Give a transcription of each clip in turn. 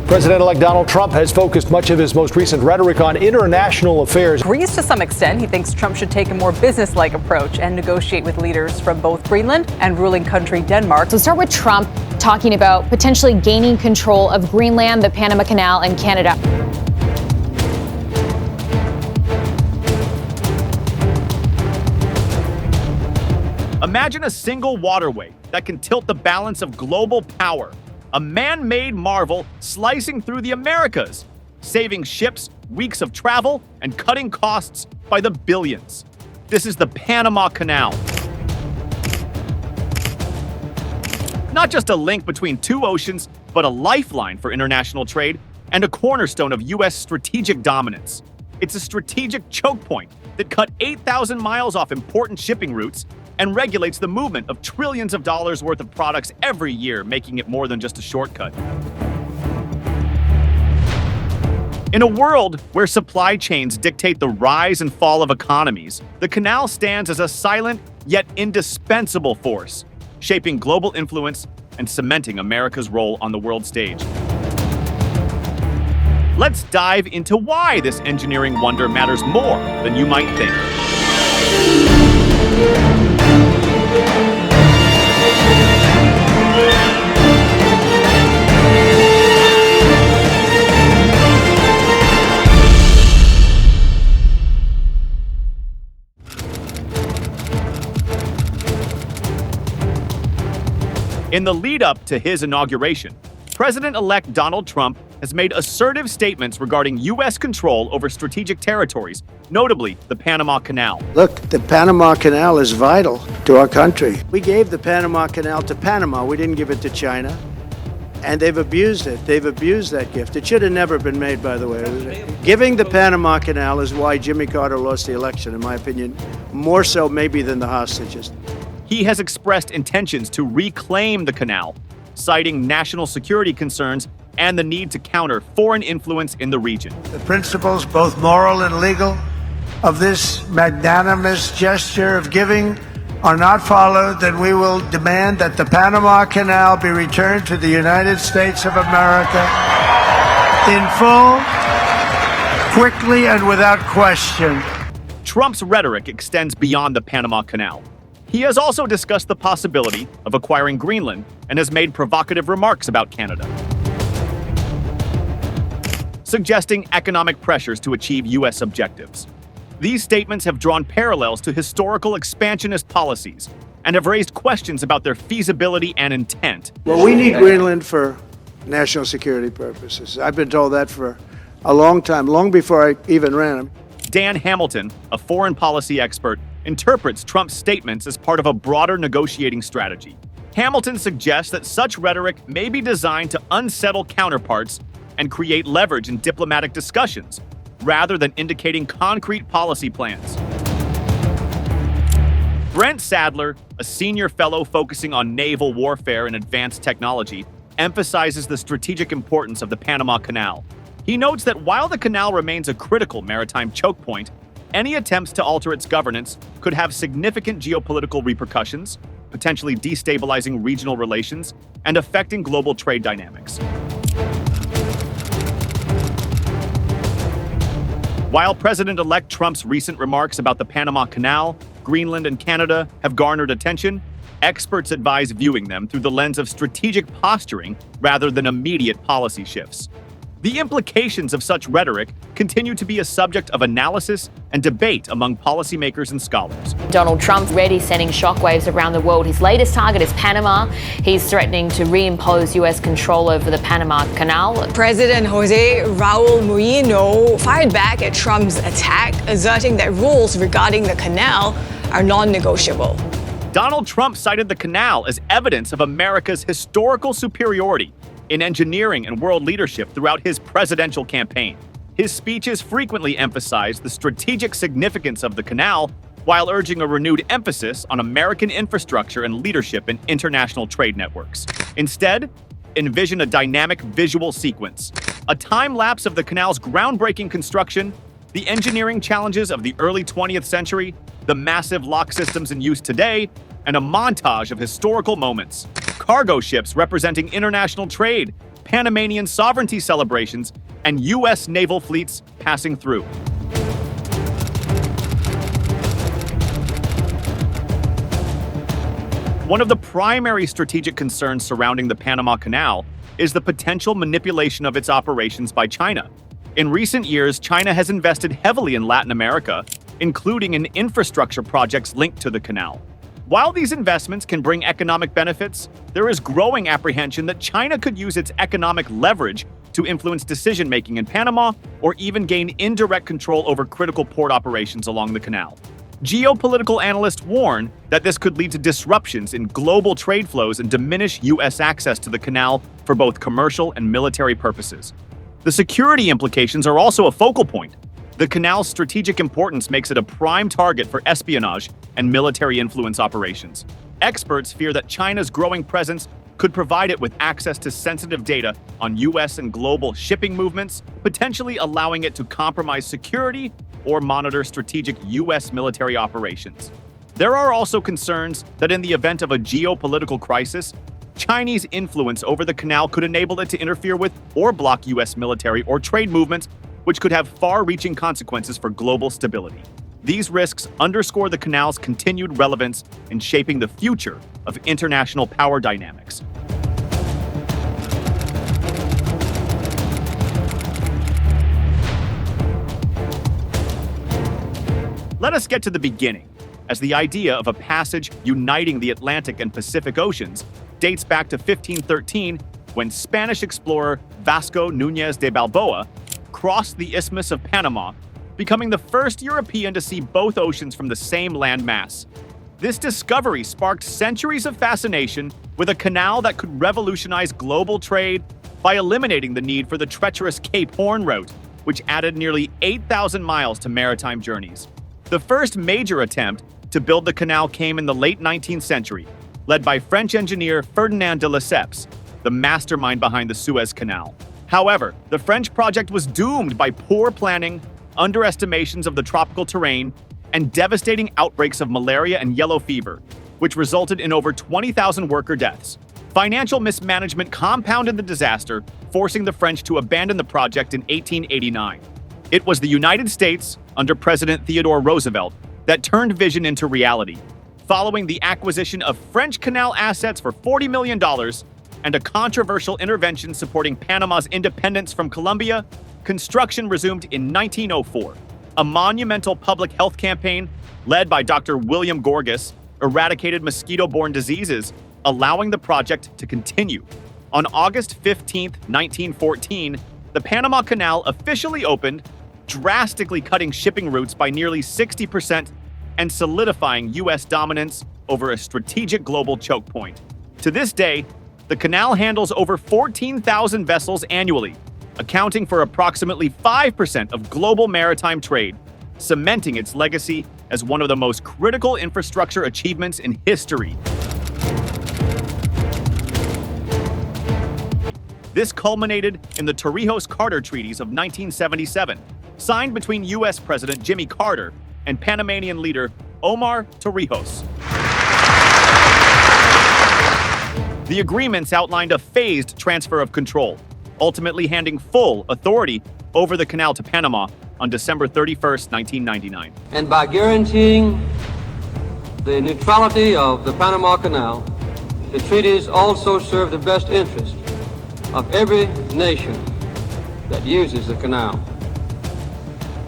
President-elect Donald Trump has focused much of his most recent rhetoric on international affairs. Agrees to some extent. He thinks Trump should take a more business-like approach and negotiate with leaders from both Greenland and ruling country Denmark. So start with Trump talking about potentially gaining control of Greenland, the Panama Canal, and Canada. Imagine a single waterway that can tilt the balance of global power. A man-made marvel slicing through the Americas, saving ships weeks of travel and cutting costs by the billions. This is the Panama Canal. Not just a link between two oceans, but a lifeline for international trade and a cornerstone of U.S. strategic dominance. It's a strategic choke point that cut 8,000 miles off important shipping routes and regulates the movement of trillions of dollars worth of products every year, making it more than just a shortcut. In a world where supply chains dictate the rise and fall of economies, the canal stands as a silent yet indispensable force, shaping global influence and cementing America's role on the world stage. Let's dive into why this engineering wonder matters more than you might think. In the lead-up to his inauguration, President-elect Donald Trump has made assertive statements regarding U.S. control over strategic territories, notably the Panama Canal. Look, the Panama Canal is vital to our country. We gave the Panama Canal to Panama. We didn't give it to China. And they've abused it. They've abused that gift. It should have never been made, by the way. Giving the Panama Canal is why Jimmy Carter lost the election, in my opinion, more so maybe than the hostages. He has expressed intentions to reclaim the canal, citing national security concerns and the need to counter foreign influence in the region. The principles, both moral and legal, of this magnanimous gesture of giving are not followed, then we will demand that the Panama Canal be returned to the United States of America in full, quickly, and without question. Trump's rhetoric extends beyond the Panama Canal. He has also discussed the possibility of acquiring Greenland and has made provocative remarks about Canada, suggesting economic pressures to achieve U.S. objectives. These statements have drawn parallels to historical expansionist policies and have raised questions about their feasibility and intent. Well, we need Greenland for national security purposes. I've been told that for a long time, long before I even ran them. Dan Hamilton, a foreign policy expert, interprets Trump's statements as part of a broader negotiating strategy. Hamilton suggests that such rhetoric may be designed to unsettle counterparts and create leverage in diplomatic discussions, rather than indicating concrete policy plans. Brent Sadler, a senior fellow focusing on naval warfare and advanced technology, emphasizes the strategic importance of the Panama Canal. He notes that while the canal remains a critical maritime choke point, any attempts to alter its governance could have significant geopolitical repercussions, potentially destabilizing regional relations and affecting global trade dynamics. While President-elect Trump's recent remarks about the Panama Canal, Greenland, and Canada have garnered attention, experts advise viewing them through the lens of strategic posturing rather than immediate policy shifts. The implications of such rhetoric continue to be a subject of analysis and debate among policymakers and scholars. Donald Trump already sending shockwaves around the world. His latest target is Panama. He's threatening to reimpose U.S. control over the Panama Canal. President Jose Raul Mulino fired back at Trump's attack, asserting that rules regarding the canal are non-negotiable. Donald Trump cited the canal as evidence of America's historical superiority in engineering and world leadership throughout his presidential campaign. His speeches frequently emphasized the strategic significance of the canal while urging a renewed emphasis on American infrastructure and leadership in international trade networks. Instead, envision a dynamic visual sequence, a time-lapse of the canal's groundbreaking construction, the engineering challenges of the early 20th century, the massive lock systems in use today, and a montage of historical moments. Cargo ships representing international trade, Panamanian sovereignty celebrations, and U.S. naval fleets passing through. One of the primary strategic concerns surrounding the Panama Canal is the potential manipulation of its operations by China. In recent years, China has invested heavily in Latin America, including in infrastructure projects linked to the canal. While these investments can bring economic benefits, there is growing apprehension that China could use its economic leverage to influence decision-making in Panama or even gain indirect control over critical port operations along the canal. Geopolitical analysts warn that this could lead to disruptions in global trade flows and diminish U.S. access to the canal for both commercial and military purposes. The security implications are also a focal point. The canal's strategic importance makes it a prime target for espionage and military influence operations. Experts fear that China's growing presence could provide it with access to sensitive data on U.S. and global shipping movements, potentially allowing it to compromise security or monitor strategic U.S. military operations. There are also concerns that in the event of a geopolitical crisis, Chinese influence over the canal could enable it to interfere with or block U.S. military or trade movements, which could have far-reaching consequences for global stability. These risks underscore the canal's continued relevance in shaping the future of international power dynamics. Let us get to the beginning, as the idea of a passage uniting the Atlantic and Pacific Oceans dates back to 1513, when Spanish explorer Vasco Núñez de Balboa crossed the Isthmus of Panama, becoming the first European to see both oceans from the same landmass. This discovery sparked centuries of fascination with a canal that could revolutionize global trade by eliminating the need for the treacherous Cape Horn route, which added nearly 8,000 miles to maritime journeys. The first major attempt to build the canal came in the late 19th century, led by French engineer Ferdinand de Lesseps, the mastermind behind the Suez Canal. However, the French project was doomed by poor planning, underestimations of the tropical terrain, and devastating outbreaks of malaria and yellow fever, which resulted in over 20,000 worker deaths. Financial mismanagement compounded the disaster, forcing the French to abandon the project in 1889. It was the United States, under President Theodore Roosevelt, that turned vision into reality, following the acquisition of French canal assets for $40 million and a controversial intervention supporting Panama's independence from Colombia. Construction resumed in 1904. A monumental public health campaign, led by Dr. William Gorgas, eradicated mosquito-borne diseases, allowing the project to continue. On August 15, 1914, the Panama Canal officially opened, drastically cutting shipping routes by nearly 60% and solidifying U.S. dominance over a strategic global choke point. To this day, the canal handles over 14,000 vessels annually, accounting for approximately 5% of global maritime trade, cementing its legacy as one of the most critical infrastructure achievements in history. This culminated in the Torrijos-Carter Treaties of 1977, signed between U.S. President Jimmy Carter and Panamanian leader Omar Torrijos. The agreements outlined a phased transfer of control, ultimately handing full authority over the canal to Panama on December 31, 1999. And by guaranteeing the neutrality of the Panama Canal, the treaties also serve the best interest of every nation that uses the canal.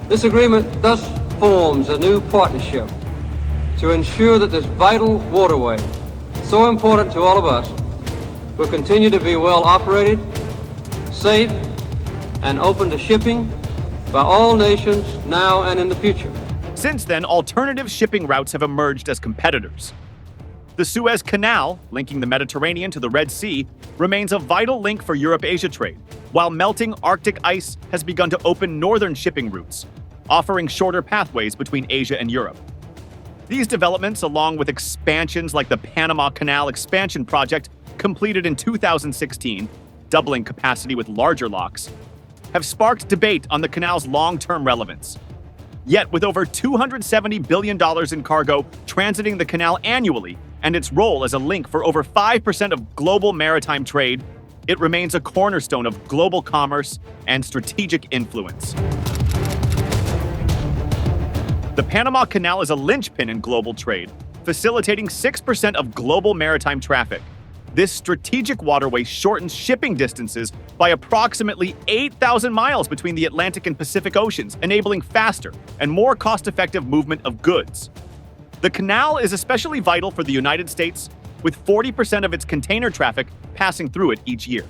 This agreement thus forms a new partnership to ensure that this vital waterway, so important to all of us, will continue to be well operated, safe, and open to shipping by all nations now and in the future. Since then, alternative shipping routes have emerged as competitors. The Suez Canal, linking the Mediterranean to the Red Sea, remains a vital link for Europe-Asia trade, while melting Arctic ice has begun to open northern shipping routes, offering shorter pathways between Asia and Europe. These developments, along with expansions like the Panama Canal expansion project completed in 2016, doubling capacity with larger locks, have sparked debate on the canal's long-term relevance. Yet, with over $270 billion in cargo transiting the canal annually and its role as a link for over 5% of global maritime trade, it remains a cornerstone of global commerce and strategic influence. The Panama Canal is a linchpin in global trade, facilitating 6% of global maritime traffic. This strategic waterway shortens shipping distances by approximately 8,000 miles between the Atlantic and Pacific Oceans, enabling faster and more cost-effective movement of goods. The canal is especially vital for the United States, with 40% of its container traffic passing through it each year.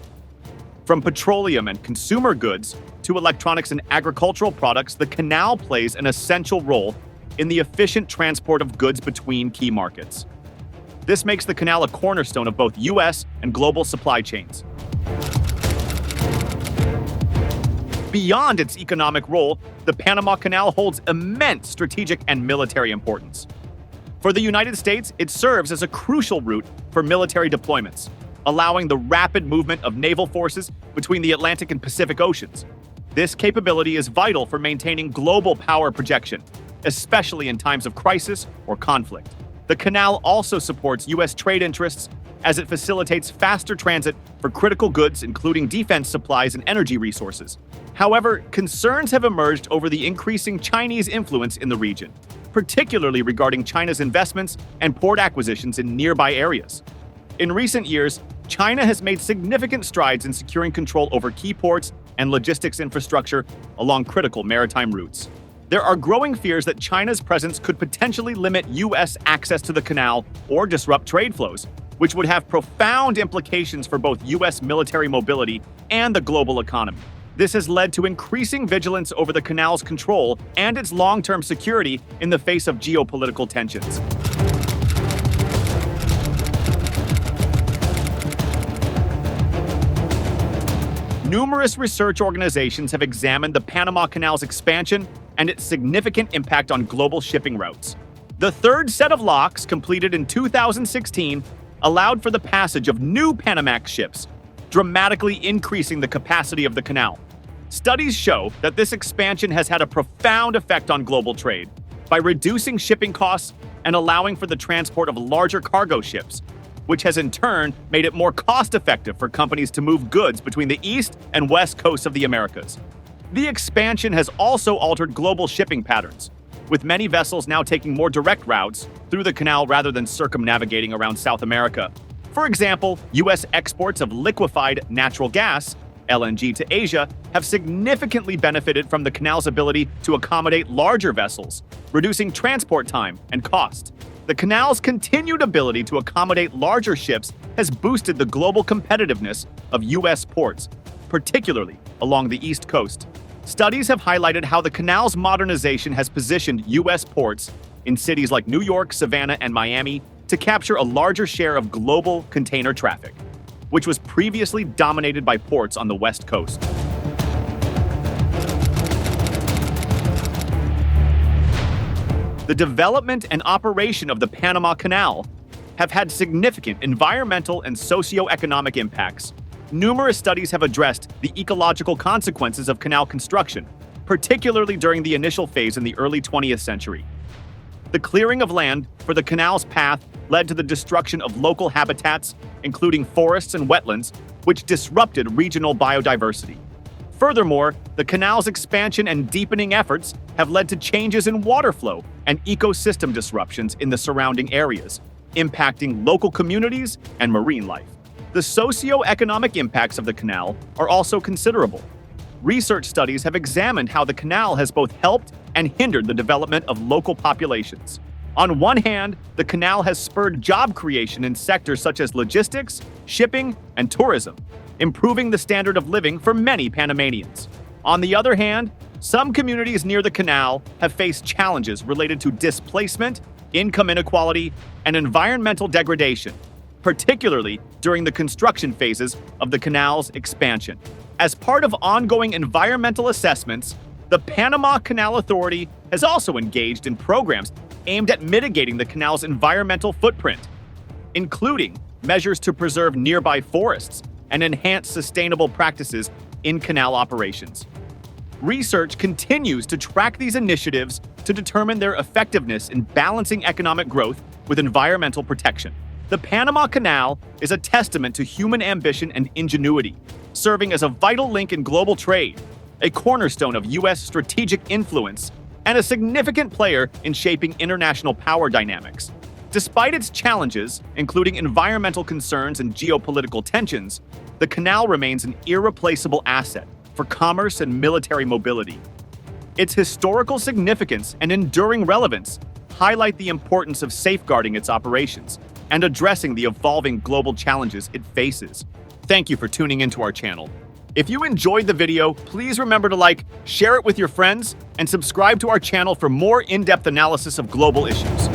From petroleum and consumer goods to electronics and agricultural products, the canal plays an essential role in the efficient transport of goods between key markets. This makes the canal a cornerstone of both U.S. and global supply chains. Beyond its economic role, the Panama Canal holds immense strategic and military importance. For the United States, it serves as a crucial route for military deployments, allowing the rapid movement of naval forces between the Atlantic and Pacific Oceans. This capability is vital for maintaining global power projection, especially in times of crisis or conflict. The canal also supports U.S. trade interests as it facilitates faster transit for critical goods, including defense supplies and energy resources. However, concerns have emerged over the increasing Chinese influence in the region, particularly regarding China's investments and port acquisitions in nearby areas. In recent years, China has made significant strides in securing control over key ports and logistics infrastructure along critical maritime routes. There are growing fears that China's presence could potentially limit U.S. access to the canal or disrupt trade flows, which would have profound implications for both U.S. military mobility and the global economy. This has led to increasing vigilance over the canal's control and its long-term security in the face of geopolitical tensions. Numerous research organizations have examined the Panama Canal's expansion and its significant impact on global shipping routes. The third set of locks, completed in 2016, allowed for the passage of new Panamax ships, dramatically increasing the capacity of the canal. Studies show that this expansion has had a profound effect on global trade by reducing shipping costs and allowing for the transport of larger cargo ships, which has in turn made it more cost-effective for companies to move goods between the east and west coasts of the Americas. The expansion has also altered global shipping patterns, with many vessels now taking more direct routes through the canal rather than circumnavigating around South America. For example, U.S. exports of liquefied natural gas, LNG, to Asia have significantly benefited from the canal's ability to accommodate larger vessels, reducing transport time and cost. The canal's continued ability to accommodate larger ships has boosted the global competitiveness of U.S. ports, particularly along the East Coast. Studies have highlighted how the canal's modernization has positioned U.S. ports in cities like New York, Savannah, and Miami to capture a larger share of global container traffic, which was previously dominated by ports on the West Coast. The development and operation of the Panama Canal have had significant environmental and socio-economic impacts. Numerous studies have addressed the ecological consequences of canal construction, particularly during the initial phase in the early 20th century. The clearing of land for the canal's path led to the destruction of local habitats, including forests and wetlands, which disrupted regional biodiversity. Furthermore, the canal's expansion and deepening efforts have led to changes in water flow and ecosystem disruptions in the surrounding areas, impacting local communities and marine life. The socio-economic impacts of the canal are also considerable. Research studies have examined how the canal has both helped and hindered the development of local populations. On one hand, the canal has spurred job creation in sectors such as logistics, shipping, and tourism, improving the standard of living for many Panamanians. On the other hand, some communities near the canal have faced challenges related to displacement, income inequality, and environmental degradation, particularly during the construction phases of the canal's expansion. As part of ongoing environmental assessments, the Panama Canal Authority has also engaged in programs aimed at mitigating the canal's environmental footprint, including measures to preserve nearby forests and enhance sustainable practices in canal operations. Research continues to track these initiatives to determine their effectiveness in balancing economic growth with environmental protection. The Panama Canal is a testament to human ambition and ingenuity, serving as a vital link in global trade, a cornerstone of U.S. strategic influence, and a significant player in shaping international power dynamics. Despite its challenges, including environmental concerns and geopolitical tensions, the canal remains an irreplaceable asset for commerce and military mobility. Its historical significance and enduring relevance highlight the importance of safeguarding its operations and addressing the evolving global challenges it faces. Thank you for tuning into our channel. If you enjoyed the video, please remember to like, share it with your friends, and subscribe to our channel for more in-depth analysis of global issues.